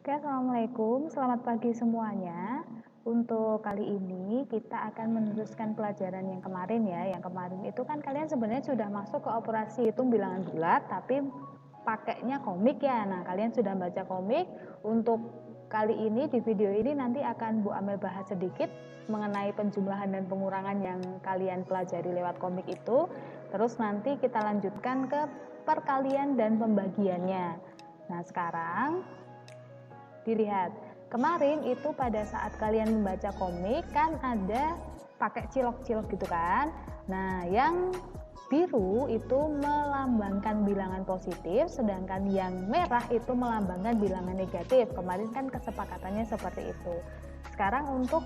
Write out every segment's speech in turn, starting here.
Oke, assalamualaikum, selamat pagi semuanya. Untuk kali ini kita akan meneruskan pelajaran yang kemarin ya. Yang kemarin itu kan kalian sebenarnya sudah masuk ke operasi hitung bilangan bulat, tapi pakainya komik ya. Nah, kalian sudah baca komik. Untuk kali ini di video ini nanti akan Bu Amel bahas sedikit mengenai penjumlahan dan pengurangan yang kalian pelajari lewat komik itu. Terus nanti kita lanjutkan ke perkalian dan pembagiannya. Nah, sekarang dilihat, kemarin itu pada saat kalian membaca komik kan ada pakai cilok-cilok gitu kan. Nah, yang biru itu melambangkan bilangan positif, sedangkan yang merah itu melambangkan bilangan negatif. Kemarin kan kesepakatannya seperti itu. Sekarang untuk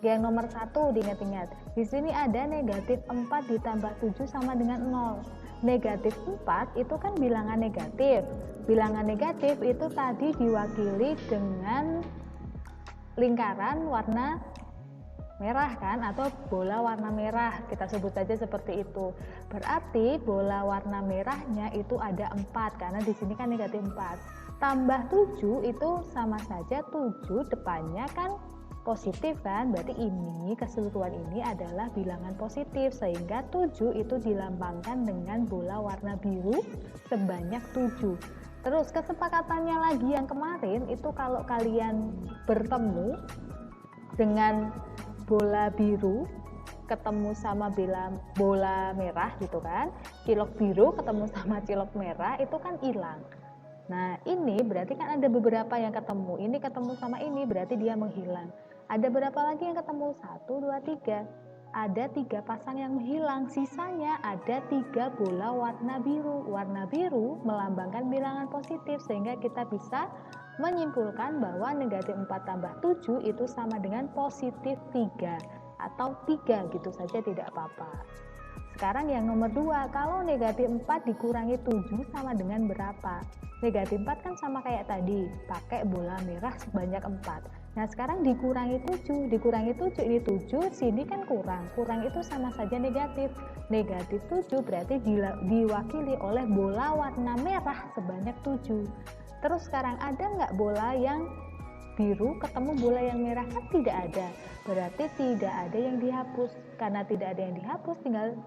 yang nomor 1 diingat-ingat. Di sini ada negatif 4 ditambah 7 sama dengan 0. Negatif 4 itu kan bilangan negatif. Bilangan negatif itu tadi diwakili dengan lingkaran warna merah kan, atau bola warna merah, kita sebut saja seperti itu. Berarti bola warna merahnya itu ada 4 karena di sini kan negatif 4. Tambah 7 itu sama saja 7 depannya kan positif kan, berarti ini keseluruhan ini adalah bilangan positif, sehingga 7 itu dilambangkan dengan bola warna biru sebanyak 7. Terus kesepakatannya lagi yang kemarin itu kalau kalian bertemu dengan bola biru ketemu sama bola merah gitu kan, cilok biru ketemu sama cilok merah itu kan hilang. Nah, ini berarti kan ada beberapa yang ketemu. Ini ketemu sama ini berarti dia menghilang. Ada berapa lagi yang ketemu? 1, 2, 3. Ada 3 pasang yang menghilang. Sisanya ada 3 bola warna biru. Warna biru melambangkan bilangan positif, sehingga kita bisa menyimpulkan bahwa negatif 4 tambah 7 itu sama dengan positif 3 atau 3 gitu saja tidak apa-apa. Sekarang yang nomor 2, kalau negatif 4 dikurangi 7 sama dengan berapa? Negatif 4 kan sama kayak tadi, pakai bola merah sebanyak 4. Nah, sekarang dikurangi 7 ini 7, sini kan kurang itu sama saja negatif. Negatif 7 berarti diwakili oleh bola warna merah sebanyak 7. Terus sekarang ada nggak bola yang biru ketemu bola yang merah? Kan tidak ada, berarti tidak ada yang dihapus. Karena tidak ada yang dihapus, tinggal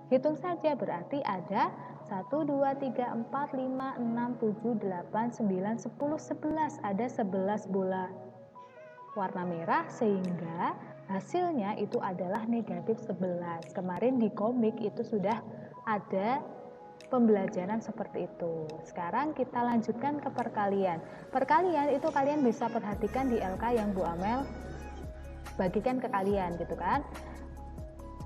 hitung saja, berarti ada 1, 2, 3, 4, 5, 6, 7, 8, 9, 10, 11. Ada 11 bola warna merah, sehingga hasilnya itu adalah negatif 11. Kemarin di komik itu sudah ada pembelajaran seperti itu. Sekarang kita lanjutkan ke perkalian. Perkalian itu kalian bisa perhatikan di LK yang Bu Amel bagikan ke kalian gitu kan.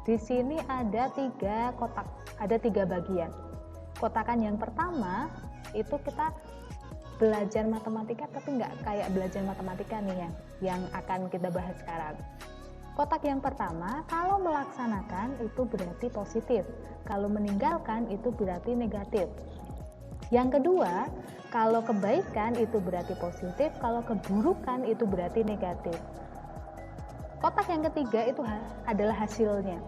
Di sini ada 3 kotak, ada 3 bagian. Kotakan yang pertama itu kita belajar matematika, tapi nggak kayak belajar matematika nih yang akan kita bahas sekarang. Kotak yang pertama, kalau melaksanakan itu berarti positif, kalau meninggalkan itu berarti negatif. Yang kedua, kalau kebaikan itu berarti positif, kalau keburukan itu berarti negatif. Kotak yang ketiga itu adalah hasilnya.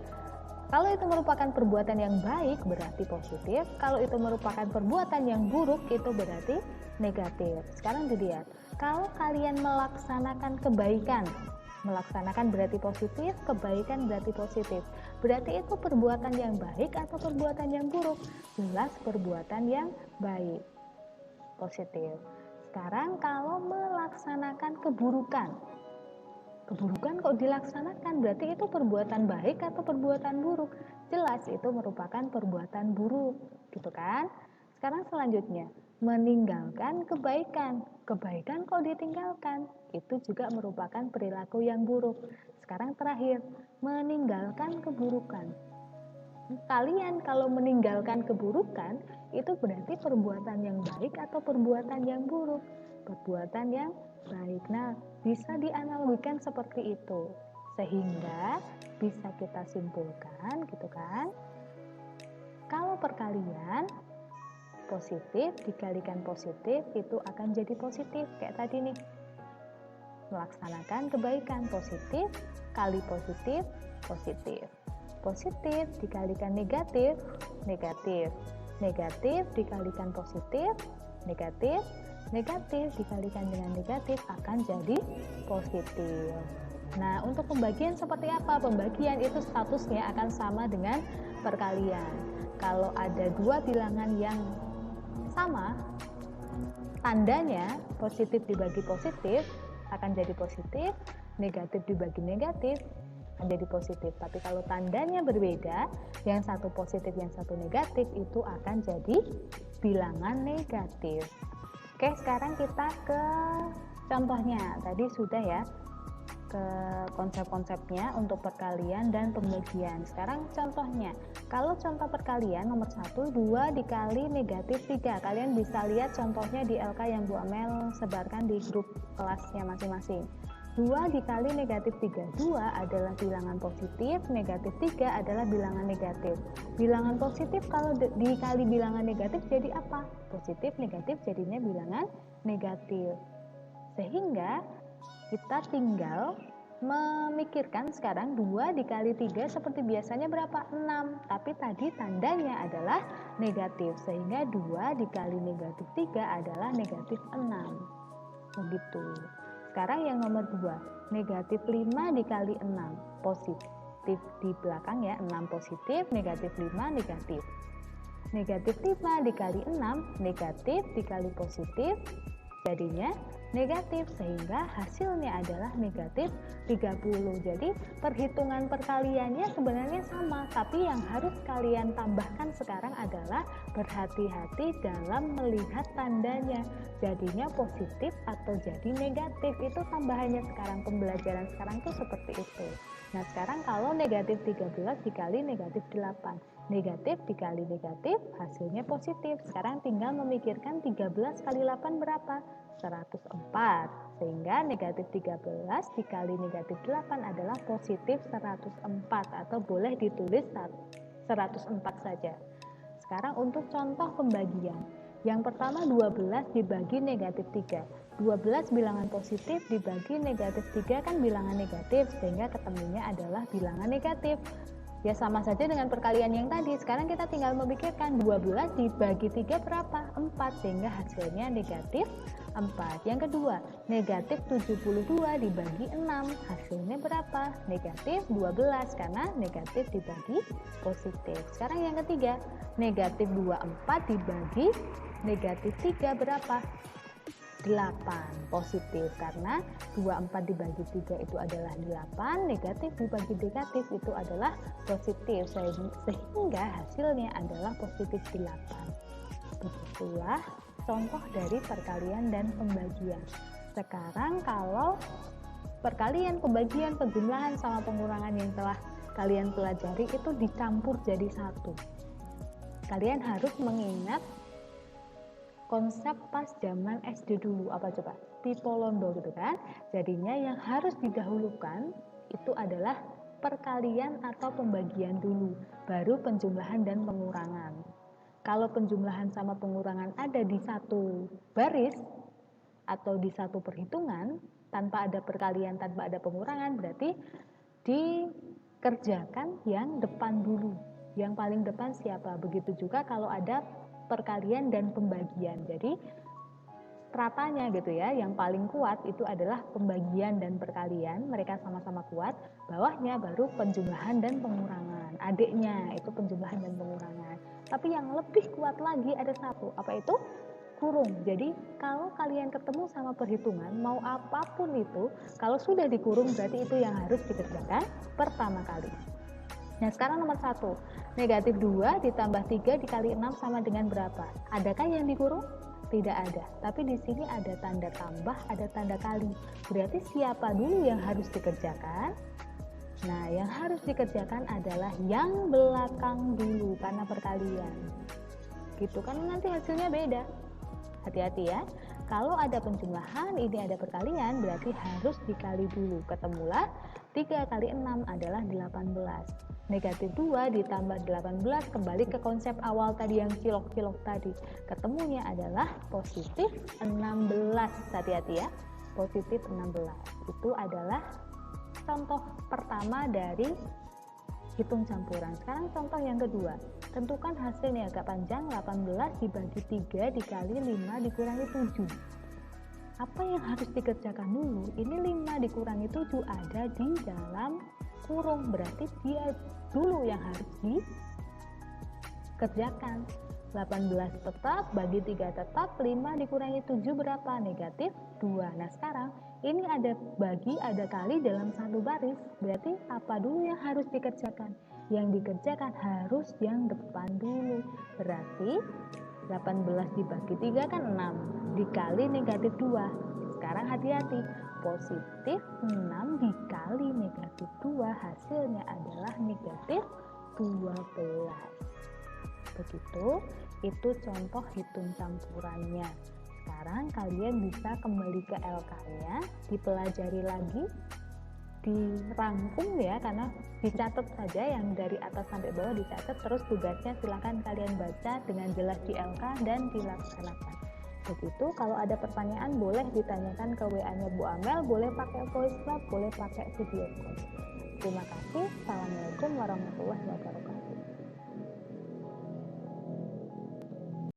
Kalau itu merupakan perbuatan yang baik berarti positif, kalau itu merupakan perbuatan yang buruk itu berarti negatif. Sekarang dilihat, kalau kalian melaksanakan kebaikan, melaksanakan berarti positif, kebaikan berarti positif. Berarti itu perbuatan yang baik atau perbuatan yang buruk? Jelas perbuatan yang baik, positif. Sekarang kalau melaksanakan keburukan, keburukan kok dilaksanakan, berarti itu perbuatan baik atau perbuatan buruk? Jelas itu merupakan perbuatan buruk, gitu kan? Sekarang selanjutnya, meninggalkan kebaikan. Kebaikan kok ditinggalkan? Itu juga merupakan perilaku yang buruk. Sekarang terakhir, meninggalkan keburukan. Kalian kalau meninggalkan keburukan, itu berarti perbuatan yang baik atau perbuatan yang buruk? Perbuatan yang baik. Nah, bisa dianalogikan seperti itu, sehingga bisa kita simpulkan gitu kan, kalau perkalian positif dikalikan positif itu akan jadi positif, kayak tadi nih, melaksanakan kebaikan, positif kali positif, positif. Positif dikalikan negatif, negatif. Negatif dikalikan positif, negatif. negatif dikalikan dengan negatif akan jadi positif. Nah, untuk pembagian seperti apa? Pembagian itu statusnya akan sama dengan perkalian. Kalau ada dua bilangan yang sama, tandanya positif dibagi positif akan jadi positif, negatif dibagi negatif akan jadi positif. Tapi kalau tandanya berbeda, yang satu positif, yang satu negatif, itu akan jadi bilangan negatif. Oke, sekarang kita ke contohnya. Tadi sudah ya, ke konsep-konsepnya untuk perkalian dan pembagian. Sekarang contohnya, kalau contoh perkalian nomor 1, 2 dikali negatif 3. Kalian bisa lihat contohnya di LK yang Bu Amel sebarkan di grup kelasnya masing-masing. 2 dikali negatif 3, 2 adalah bilangan positif, negatif 3 adalah bilangan negatif. Bilangan positif kalau dikali bilangan negatif jadi apa? Positif, negatif jadinya bilangan negatif. Sehingga kita tinggal memikirkan sekarang 2 dikali 3 seperti biasanya berapa? 6. Tapi tadi tandanya adalah negatif. Sehingga 2 dikali negatif 3 adalah negatif 6. Begitu. Sekarang yang nomor 2. Negatif 5 dikali 6. Positif di belakang ya. 6 positif, negatif 5 negatif. Negatif 5 dikali 6, negatif dikali positif, jadinya negatif, sehingga hasilnya adalah negatif 30. Jadi perhitungan perkaliannya sebenarnya sama, tapi yang harus kalian tambahkan sekarang adalah berhati-hati dalam melihat tandanya, jadinya positif atau jadi negatif. Itu tambahannya sekarang, pembelajaran sekarang tuh seperti itu. Nah, sekarang kalau negatif 13 dikali negatif 8, negatif dikali negatif hasilnya positif. Sekarang tinggal memikirkan 13 kali 8 berapa? 104. Sehingga negatif 13 dikali negatif 8 adalah positif 104, atau boleh ditulis 104 saja. Sekarang untuk contoh pembagian. Yang pertama 12 dibagi negatif 3. 12 bilangan positif dibagi negatif 3 kan bilangan negatif, sehingga ketemunya adalah bilangan negatif. Ya sama saja dengan perkalian yang tadi. Sekarang kita tinggal memikirkan 12 dibagi 3 berapa? 4, sehingga hasilnya negatif 4. Yang kedua, negatif 72 dibagi 6, hasilnya berapa? Negatif 12, karena negatif dibagi positif. Sekarang yang ketiga, negatif 24 dibagi negatif 3 berapa? 8, positif, karena 24 dibagi 3 itu adalah 8, negatif dibagi negatif itu adalah positif, sehingga hasilnya adalah positif 8. Begitulah contoh dari perkalian dan pembagian. Sekarang kalau perkalian, pembagian, penjumlahan sama pengurangan yang telah kalian pelajari itu dicampur jadi satu. Kalian harus mengingat konsep pas zaman SD dulu, apa coba? Pipolondo gitu kan. Jadinya yang harus didahulukan itu adalah perkalian atau pembagian dulu, baru penjumlahan dan pengurangan. Kalau penjumlahan sama pengurangan ada di satu baris atau di satu perhitungan, tanpa ada perkalian, tanpa ada pengurangan, berarti dikerjakan yang depan dulu. Yang paling depan siapa? Begitu juga kalau ada perkalian dan pembagian. Jadi stratanya gitu ya, yang paling kuat itu adalah pembagian dan perkalian, mereka sama-sama kuat. Bawahnya baru penjumlahan dan pengurangan, adiknya itu penjumlahan dan pengurangan. Tapi yang lebih kuat lagi ada satu, apa itu? Kurung. Jadi kalau kalian ketemu sama perhitungan, mau apapun itu, kalau sudah dikurung berarti itu yang harus dikerjakan pertama kali. Nah, sekarang nomor 1, negatif 2 ditambah 3 dikali 6 sama dengan berapa? Adakah yang dikurung? Tidak ada, tapi di sini ada tanda tambah, ada tanda kali. Berarti siapa dulu yang harus dikerjakan? Nah, yang harus dikerjakan adalah yang belakang dulu, karena perkalian. Gitu kan, nanti hasilnya beda. Hati-hati ya. Kalau ada penjumlahan, ini ada perkalian, berarti harus dikali dulu. Ketemulah 3 kali 6 adalah 18. Negatif 2 ditambah 18, kembali ke konsep awal tadi yang cilok-cilok tadi. Ketemunya adalah positif 16. Hati-hati ya, positif 16. Itu adalah contoh pertama dari hitung campuran. Sekarang contoh yang kedua. Tentukan hasilnya, agak panjang, 18 dibagi 3 dikali 5 dikurangi 7. Apa yang harus dikerjakan dulu? Ini 5 dikurangi 7 ada di dalam kurung, berarti dia dulu yang harus dikerjakan. 18 tetap, bagi 3 tetap, 5 dikurangi 7 berapa? Negatif 2. Nah sekarang ini ada bagi, ada kali dalam satu baris, berarti apa dulu yang harus dikerjakan? Yang dikerjakan harus yang depan dulu, berarti 18 dibagi 3 kan 6, dikali negatif 2. Sekarang hati-hati, positif 6 dikali negatif 2 hasilnya adalah negatif 12. Begitu, itu contoh hitung campurannya. Sekarang kalian bisa kembali ke LK-nya, dipelajari lagi, dirangkum ya, karena dicatat saja yang dari atas sampai bawah dicatat, terus tugasnya silahkan kalian baca dengan jelas di LK dan dilaksanakan. Begitu, kalau ada pertanyaan boleh ditanyakan ke WA-nya Bu Amel, boleh pakai voice note, boleh pakai video call. Terima kasih. Assalamualaikum warahmatullahi wabarakatuh.